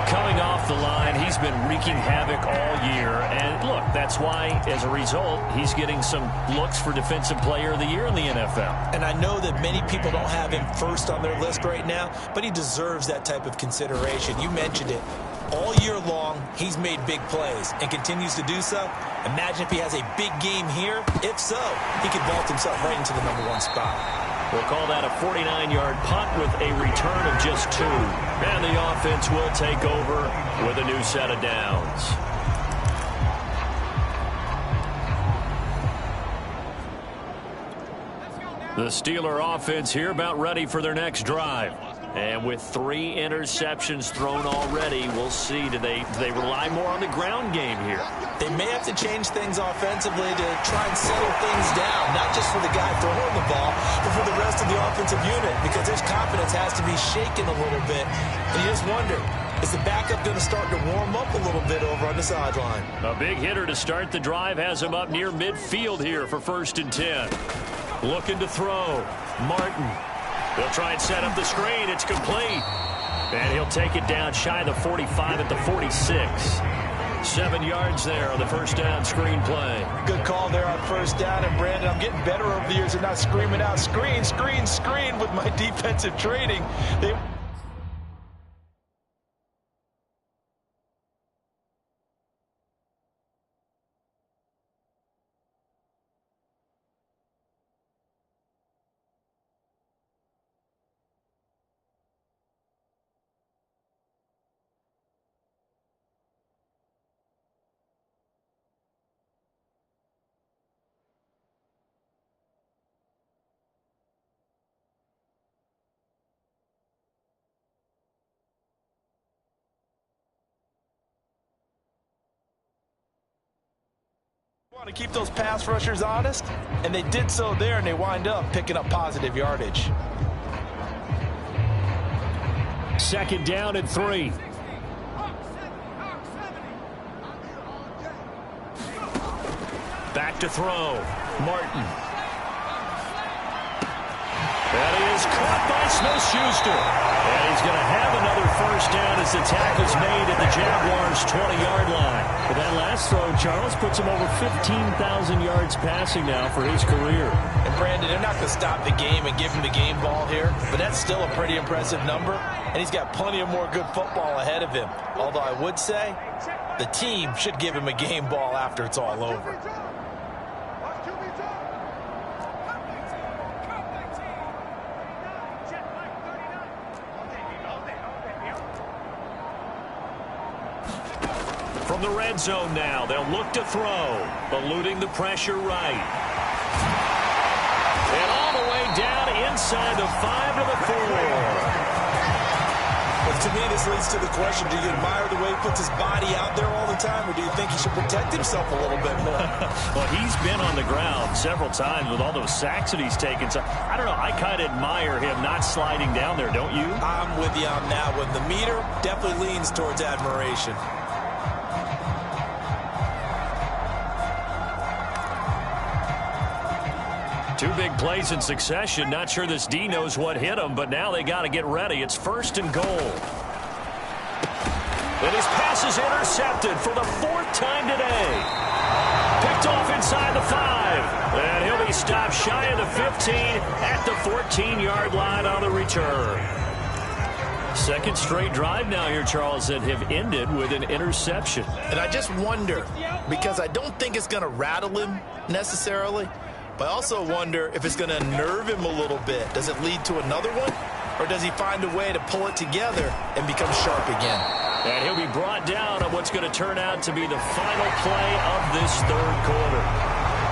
Speaker 2: Coming off the line, he's been wreaking havoc all year. And look, that's why, as a result, he's getting some looks for Defensive Player of the Year in the NFL.
Speaker 3: And I know that many people don't have him first on their list right now, but he deserves that type of consideration. You mentioned it. All year long, he's made big plays and continues to do so. Imagine if he has a big game here. If so, he could vault himself right into the #1 spot.
Speaker 2: We'll call that a 49-yard punt with a return of just 2. And the offense will take over with a new set of downs. The Steeler offense here about ready for their next drive. And with 3 interceptions thrown already, we'll see. Do they rely more on the ground game here?
Speaker 3: They may have to change things offensively to try and settle things down, not just for the guy throwing the ball, but for the rest of the offensive unit, because their confidence has to be shaken a little bit. And you just wonder, is the backup going to start to warm up a little bit over on the sideline?
Speaker 2: A big hitter to start the drive has him up near midfield here for 1st and 10. Looking to throw. Martin. They'll try and set up the screen. It's complete. And he'll take it down shy of the 45 at the 46. 7 yards there on the first down screen play.
Speaker 5: Good call there on first down. And, Brandon, I'm getting better over the years and not screaming out, screen, screen, screen with my defensive training. They want to keep those pass rushers honest, and they did so there, and they wind up picking up positive yardage.
Speaker 2: Second down and 3. Back to throw. Martin. That is caught by Smith-Schuster. And he's going to have another first down as the tackle's made at the Jaguars' 20-yard line.
Speaker 4: But that last throw, Charles, puts him over 15,000 yards passing now for his career.
Speaker 5: And, Brandon, they're not going to stop the game and give him the game ball here, but that's still a pretty impressive number, and he's got plenty of more good football ahead of him. Although I would say the team should give him a game ball after it's all over.
Speaker 2: From the red zone now, they'll look to throw, eluding the pressure right. And all the way down inside the 5 to the 4.
Speaker 3: But to me, this leads to the question, do you admire the way he puts his body out there all the time, or do you think he should protect himself a little bit more?
Speaker 2: Well, he's been on the ground several times with all those sacks that he's taken. So, I don't know, I kind of admire him not sliding down there, don't you?
Speaker 3: I'm with you on that one. The meter definitely leans towards admiration.
Speaker 2: Two big plays in succession. Not sure this D knows what hit him, but now they got to get ready. It's first and goal. And his pass is intercepted for the 4th time today. Picked off inside the 5. And he'll be stopped shy of the 15 at the 14-yard line on the return. Second straight drive now here, Charles, that have ended with an interception.
Speaker 3: And I just wonder, because I don't think it's going to rattle him necessarily, but I also wonder if it's going to nerve him a little bit. Does it lead to another one? Or does he find a way to pull it together and become sharp again?
Speaker 2: And he'll be brought down on what's going to turn out to be the final play of this 3rd quarter.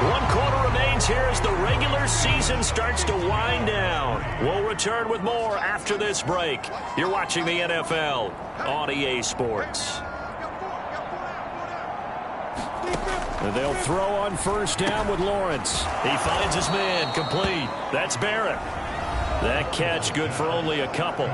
Speaker 2: 1 quarter remains here as the regular season starts to wind down. We'll return with more after this break. You're watching the NFL on EA Sports.
Speaker 4: And they'll throw on first down with Lawrence.
Speaker 2: He finds his man, complete. That's Barrett. That catch good for only a couple.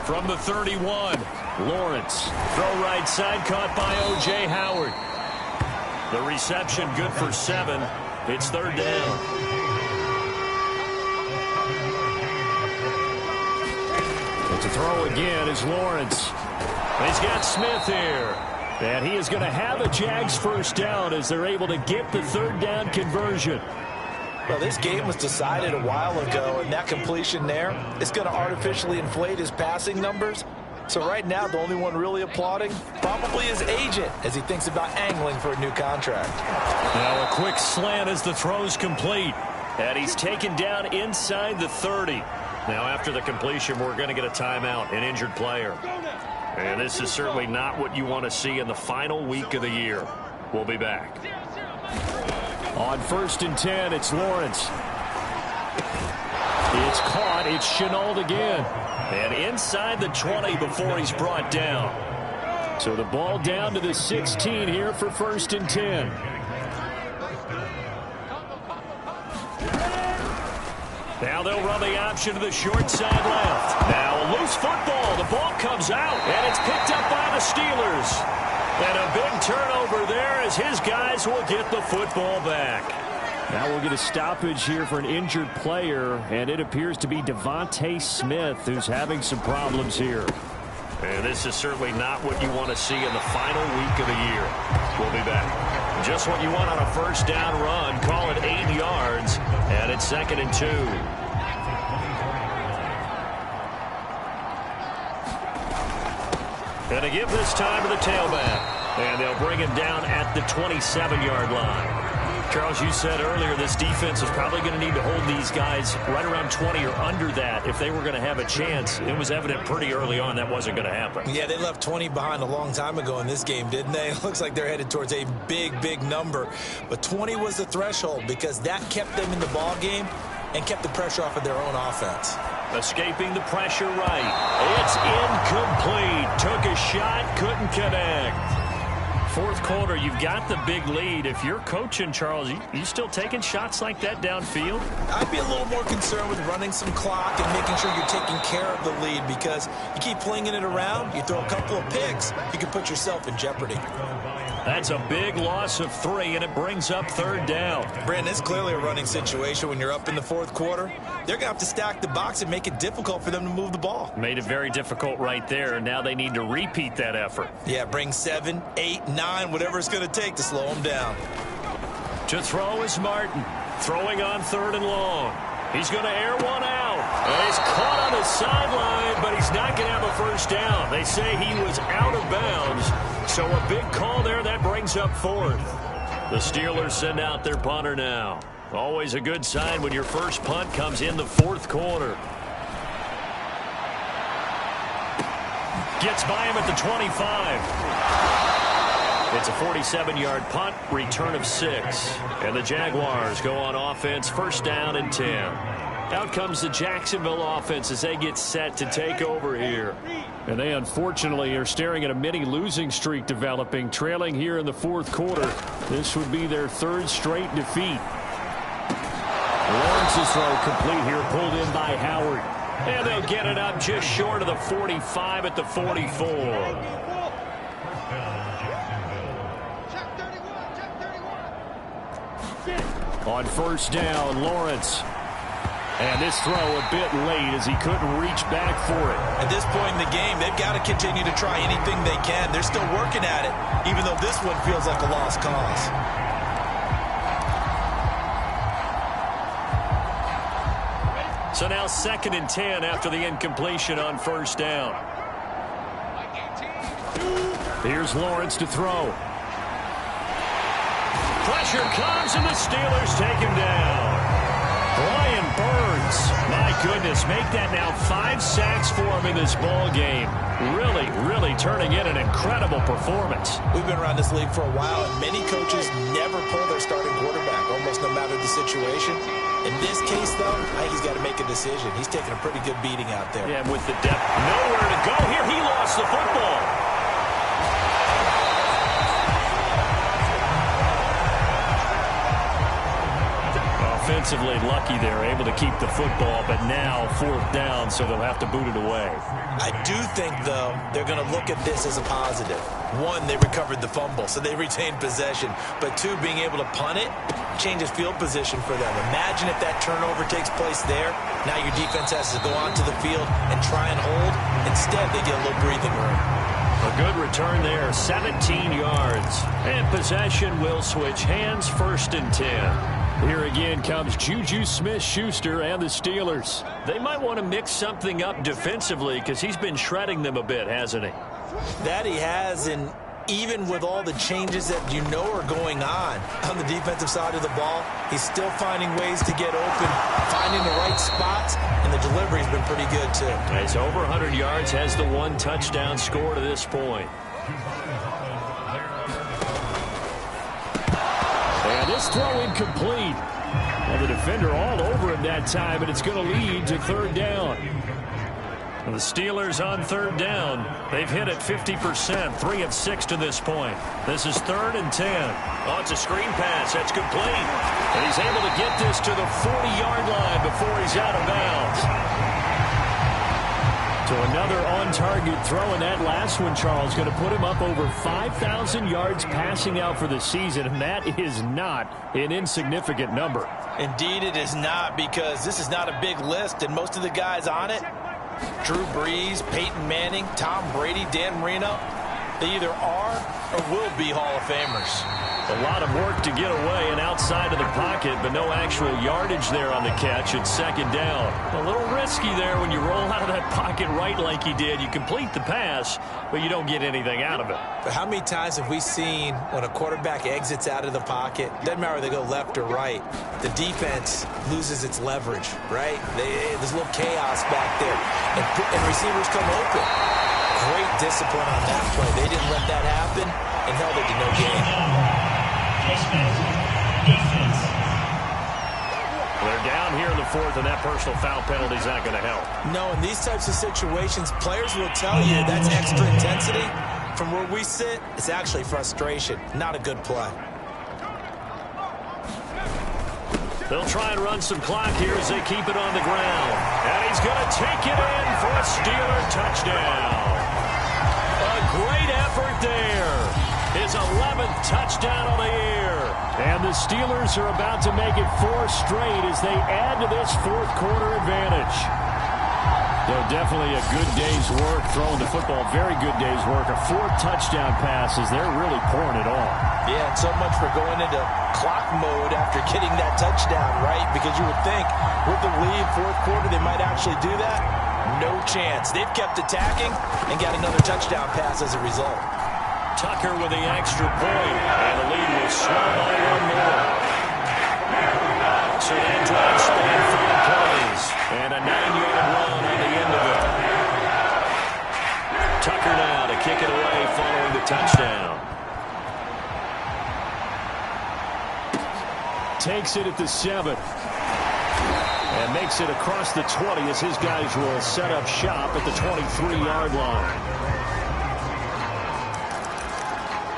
Speaker 2: From the 31, Lawrence. Throw right side, caught by O.J. Howard. The reception good for 7. It's 3rd down.
Speaker 4: But to throw again is Lawrence.
Speaker 2: He's got Smith here.
Speaker 4: And he is going to have a JAX first down as they're able to get the 3rd down conversion.
Speaker 5: Well, this game was decided a while ago, and that completion there is going to artificially inflate his passing numbers. So right now, the only one really applauding probably his agent as he thinks about angling for a new contract.
Speaker 2: Now a quick slant as the throw's complete. And he's taken down inside the 30. Now after the completion, we're going to get a timeout, an injured player. And this is certainly not what you want to see in the final week of the year. We'll be back.
Speaker 4: On 1st and 10, it's Lawrence. It's caught. It's Chenault again.
Speaker 2: And inside the 20 before he's brought down.
Speaker 4: So the ball down to the 16 here for 1st and 10.
Speaker 2: Now they'll run the option to the short side left. Now a loose football. The ball comes out, and it's picked Steelers. And a big turnover there as his guys will get the football back.
Speaker 4: Now we'll get a stoppage here for an injured player, and it appears to be Devontae Smith who's having some problems here.
Speaker 2: And this is certainly not what you want to see in the final week of the year. We'll be back. Just what you want on a first down run. Call it 8 yards, and it's 2nd and 2. And to give this time to the tailback. And they'll bring him down at the 27-yard line. Charles, you said earlier this defense is probably going to need to hold these guys right around 20 or under that if they were going to have a chance. It was evident pretty early on that wasn't going to happen.
Speaker 3: Yeah, they left 20 behind a long time ago in this game, didn't they? It looks like they're headed towards a big, big number. But 20 was the threshold because that kept them in the ball game and kept the pressure off of their own offense.
Speaker 2: Escaping the pressure right. It's incomplete. Took a shot, couldn't connect. Fourth quarter, you've got the big lead. If you're coaching, Charles, you still taking shots like that downfield?
Speaker 3: I'd be a little more concerned with running some clock and making sure you're taking care of the lead because you keep flinging it around, you throw a couple of picks, you can put yourself in jeopardy.
Speaker 2: That's a big loss of 3, and it brings up 3rd down.
Speaker 3: Brandon, it's clearly a running situation when you're up in the fourth quarter. They're going to have to stack the box and make it difficult for them to move the ball.
Speaker 2: Made it very difficult right there. Now they need to repeat that effort.
Speaker 3: Yeah, bring 7, 8, 9, whatever it's going to take to slow them down.
Speaker 2: To throw is Martin. Throwing on 3rd and long. He's going to air one out. And he's caught on the sideline, but he's not going to have a first down. They say he was out of bounds. So a big call there. That brings up 4th. The Steelers send out their punter now. Always a good sign when your first punt comes in the 4th quarter. Gets by him at the 25. It's a 47-yard punt, return of 6. And the Jaguars go on offense, 1st down and 10. Out comes the Jacksonville offense as they get set to take over here.
Speaker 4: And they unfortunately are staring at a mini losing streak developing, trailing here in the 4th quarter. This would be their 3rd straight defeat. Lawrence's throw complete here, pulled in by Howard.
Speaker 2: And they'll get it up just short of the 45 at the 44.
Speaker 4: On 1st down, Lawrence. And this throw a bit late as he couldn't reach back for it.
Speaker 3: At this point in the game, they've got to continue to try anything they can. They're still working at it, even though this one feels like a lost cause.
Speaker 2: So now 2nd and 10 after the incompletion on 1st down.
Speaker 4: Here's Lawrence to throw.
Speaker 2: Pressure comes, and the Steelers take him down. Brian Burns, my goodness, make that now 5 sacks for him in this ball game. Really turning in an incredible performance.
Speaker 3: We've been around this league for a while, and many coaches never pull their starting quarterback, almost no matter the situation. In this case, though, I think he's got to make a decision. He's taking a pretty good beating out there.
Speaker 2: Yeah, with the depth, nowhere to go here. He lost the football. Offensively lucky they're able to keep the football, but now 4th down, so they'll have to boot it away.
Speaker 3: I do think, though, they're going to look at this as a positive. 1, they recovered the fumble, so they retained possession. But 2, being able to punt it changes field position for them. Imagine if that turnover takes place there. Now your defense has to go onto the field and try and hold. Instead, they get a little breathing room.
Speaker 2: A good return there, 17 yards. And possession will switch hands, 1st and 10.
Speaker 4: Here again comes Juju Smith-Schuster and the Steelers.
Speaker 2: They might want to mix something up defensively because he's been shredding them a bit, hasn't he?
Speaker 3: That he has, and even with all the changes that you know are going on the defensive side of the ball, he's still finding ways to get open, finding the right spots, and the delivery's been pretty good too.
Speaker 2: He's over 100 yards, has the 1 touchdown score to this point.
Speaker 4: And this throw incomplete. Well, the defender all over him that time, and it's going to lead to 3rd down.
Speaker 2: And the Steelers on 3rd down. They've hit it 50%, 3 of 6 to this point. This is 3rd and 10. Oh, it's a screen pass. That's complete. And he's able to get this to the 40-yard line before he's out of bounds.
Speaker 4: So another on-target throw, and that last one, Charles, going to put him up over 5,000 yards passing out for the season, and that is not an insignificant number.
Speaker 3: Indeed it is not, because this is not a big list, and most of the guys on it, Drew Brees, Peyton Manning, Tom Brady, Dan Marino, they either are or will be Hall of Famers.
Speaker 4: A lot of work to get away and outside of the pocket, but no actual yardage there on the catch. It's second down. A little risky there when you roll out of that pocket right like he did. You complete the pass, but you don't get anything out of it.
Speaker 3: But how many times have we seen when a quarterback exits out of the pocket, doesn't matter whether they go left or right, the defense loses its leverage, right? There's a little chaos back there, and receivers come open. Great discipline on that play. They didn't let that happen and held it to no gain.
Speaker 4: They're down here in the fourth, and that personal foul penalty is not going to help.
Speaker 3: No, in these types of situations, players will tell you that's extra intensity. From where we sit, it's actually frustration. Not a good play.
Speaker 2: They'll try and run some clock here as they keep it on the ground. And he's going to take it in for a Steeler touchdown. A great effort there. His 11th touchdown of the year.
Speaker 4: And the Steelers are about to make it 4 straight as they add to this fourth quarter advantage. Definitely a good day's work throwing the football. Very good day's work. A 4 touchdown passes. They're really pouring it on.
Speaker 3: Yeah, and so much for going into clock mode after getting that touchdown, right? Because you would think with the lead, fourth quarter, they might actually do that. No chance. They've kept attacking and got another touchdown pass as a result.
Speaker 2: Tucker with the extra point, and the lead will slow by 1 more. So that drive span 4 plays, and a 9-yard run on the end of it. Tucker now to kick it away following the touchdown.
Speaker 4: Takes it at the 7. And makes it across the 20 as his guys will set up shop at the 23-yard line.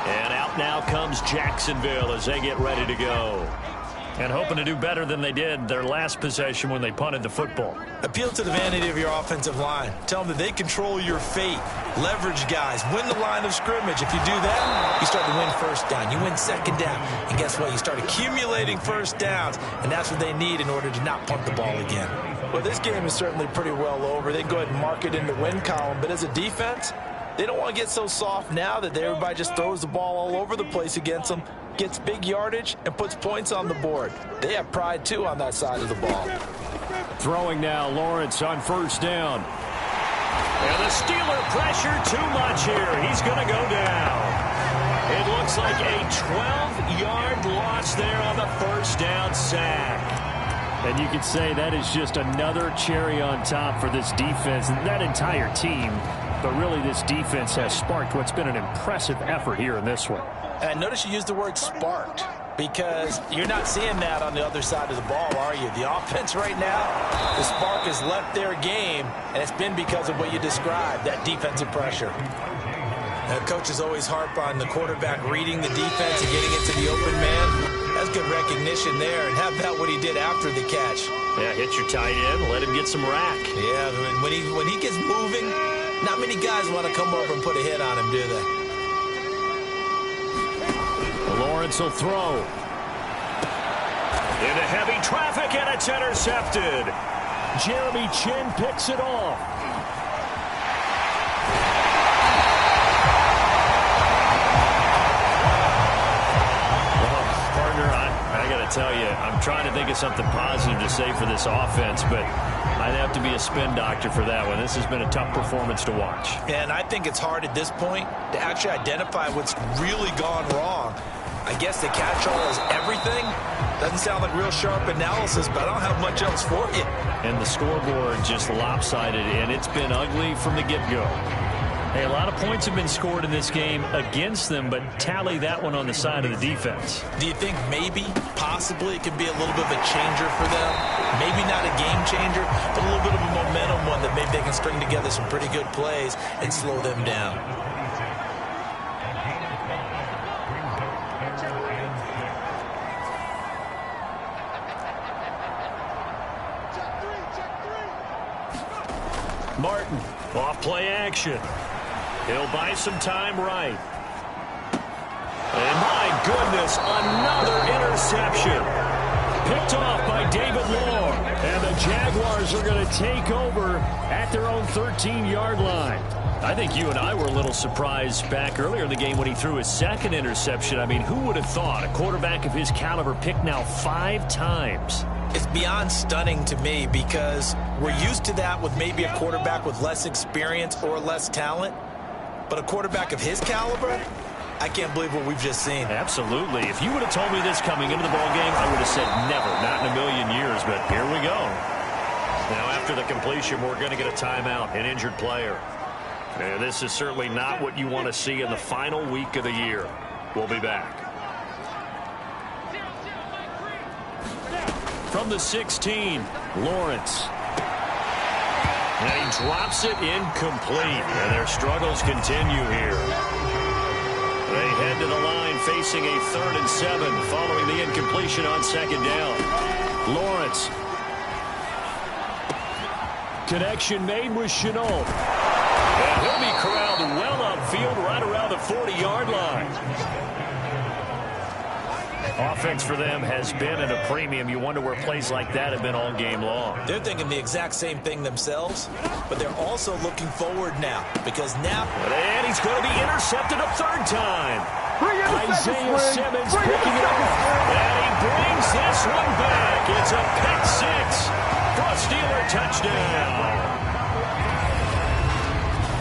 Speaker 2: And out now comes Jacksonville as they get ready to go. And hoping to do better than they did their last possession when they punted the football.
Speaker 3: Appeal to the vanity of your offensive line. Tell them that they control your fate. Leverage guys. Win the line of scrimmage. If you do that, you start to win first down. You win second down. And guess what? You start accumulating first downs. And that's what they need in order to not punt the ball again. Well, this game is certainly pretty well over. They can go ahead and mark it in the win column. But as a defense, they don't want to get so soft now that everybody just throws the ball all over the place against them, gets big yardage, and puts points on the board. They have pride, too, on that side of the ball.
Speaker 4: Throwing now, Lawrence on first down.
Speaker 2: And the Steeler pressure too much here. He's going to go down. It looks like a 12-yard loss there on the first down sack.
Speaker 4: And you could say that is just another cherry on top for this defense and that entire team. But really, this defense has sparked what's been an impressive effort here in this one.
Speaker 3: And notice you used the word sparked, because you're not seeing that on the other side of the ball, are you? The offense right now, the spark has left their game, and it's been because of what you described, that defensive pressure. Now, coaches always harp on the quarterback reading the defense and getting into the open man. That's good recognition there. And how about what he did after the catch?
Speaker 2: Yeah, hit your tight end, let him get some rack.
Speaker 3: Yeah, when he gets moving, not many guys want to come over and put a hit on him, do they?
Speaker 4: Lawrence will throw.
Speaker 2: Into heavy traffic, and it's intercepted.
Speaker 4: Jeremy Chin picks it off.
Speaker 2: I got to tell you, I'm trying to think of something positive to say for this offense, but I'd have to be a spin doctor for that one. This has been a tough performance to watch.
Speaker 3: And I think it's hard at this point to actually identify what's really gone wrong. I guess the catch-all is everything. Doesn't sound like real sharp analysis, but I don't have much else for you.
Speaker 2: And the scoreboard just lopsided, and it's been ugly from the get-go. Hey, a lot of points have been scored in this game against them, but tally that one on the side of the defense.
Speaker 3: Do you think maybe, possibly, it could be a little bit of a changer for them? Maybe not a game changer, but a little bit of a momentum one that maybe they can string together some pretty good plays and slow them down.
Speaker 4: Martin
Speaker 2: Off play action. He'll buy some time right. And my goodness, another interception. Picked off by David Long. And the Jaguars are going to take over at their own 13-yard line. I think you and I were a little surprised back earlier in the game when he threw his second interception. I mean, who would have thought a quarterback of his caliber picked now 5 times?
Speaker 3: It's beyond stunning to me because we're used to that with maybe a quarterback with less experience or less talent. But a quarterback of his caliber, I can't believe what we've just seen.
Speaker 2: Absolutely. If you would have told me this coming into the ballgame, I would have said never, not in a million years. But here we go. Now, after the completion, we're going to get a timeout, an injured player. And this is certainly not what you want to see in the final week of the year. We'll be back. From the 16, Lawrence. And he drops it incomplete. And their struggles continue here. They head to the line facing a 3rd and 7 following the incompletion on 2nd down. Lawrence. Connection made with Chenault. And he'll be corralled well upfield right around the 40-yard line. Offense for them has been at a premium. You wonder where plays like that have been all game long.
Speaker 3: They're thinking the exact same thing themselves, but they're also looking forward now because now...
Speaker 2: And he's going to be intercepted a 3rd time. Isaiah Simmons picking it up. And he brings this one back. It's a pick 6 for a Steeler touchdown.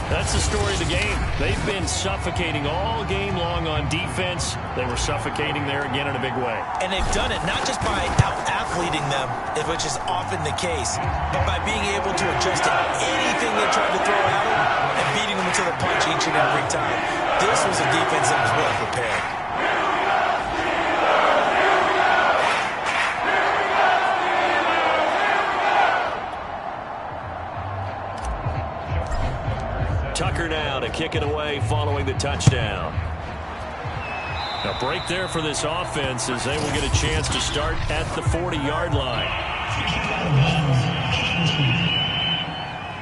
Speaker 2: That's the story of the game. They've been suffocating all game long on defense. They were suffocating there again in a big way.
Speaker 3: And they've done it not just by out-athleting them, which is often the case, but by being able to adjust to anything they tried to throw at them and beating them to the punch each and every time. This was a defense that was well prepared.
Speaker 2: Tucker now to kick it away following the touchdown. A break there for this offense as they will get a chance to start at the 40-yard line.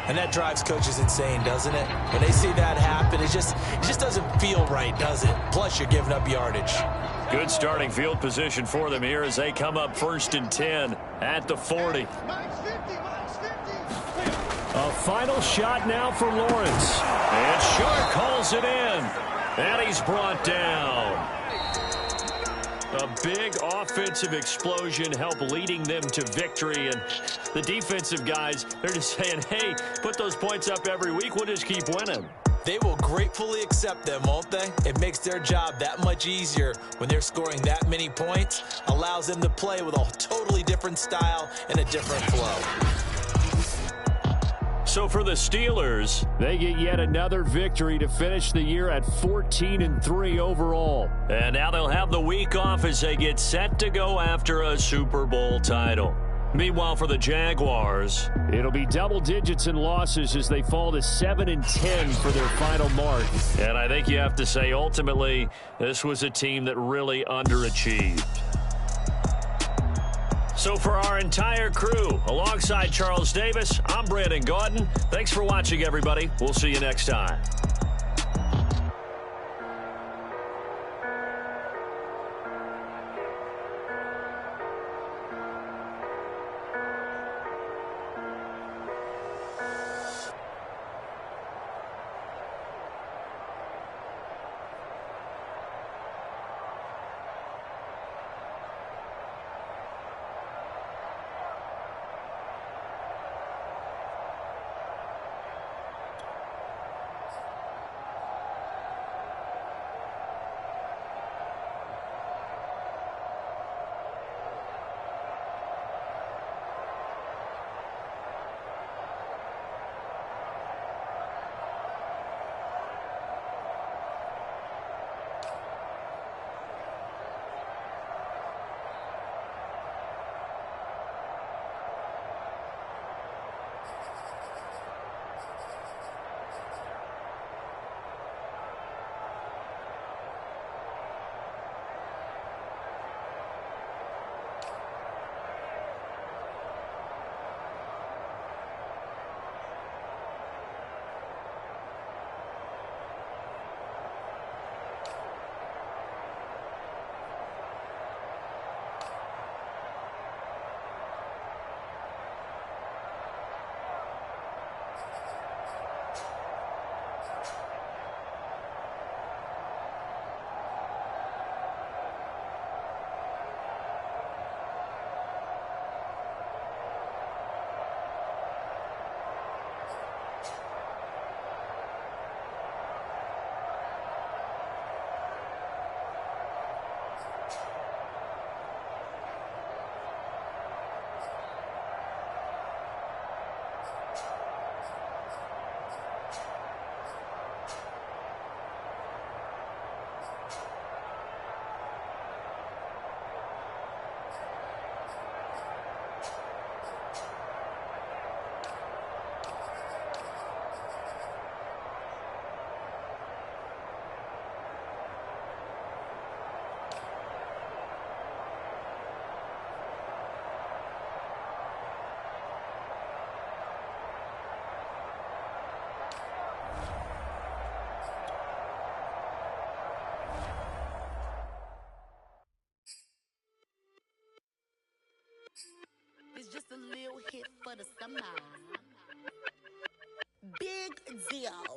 Speaker 3: And that drives coaches insane, doesn't it? When they see that happen, it just doesn't feel right, does it? Plus, you're giving up yardage.
Speaker 2: Good starting field position for them here as they come up 1st and 10 at the 40. A final shot now for Lawrence. And Shark calls it in. And he's brought down. A big offensive explosion helped leading them to victory. And the defensive guys, they're just saying, hey, put those points up every week. We'll just keep winning.
Speaker 3: They will gratefully accept them, won't they? It makes their job that much easier when they're scoring that many points. Allows them to play with a totally different style and a different flow.
Speaker 2: So for the Steelers,
Speaker 4: they get yet another victory to finish the year at 14-3 overall.
Speaker 2: And now they'll have the week off as they get set to go after a Super Bowl title. Meanwhile, for the Jaguars,
Speaker 4: it'll be double digits in losses as they fall to 7-10 for their final mark.
Speaker 2: And I think you have to say, ultimately, this was a team that really underachieved. So for our entire crew, alongside Charles Davis, I'm Brandon Gaudin. Thanks for watching, everybody. We'll see you next time.
Speaker 6: for the summer. Big deal.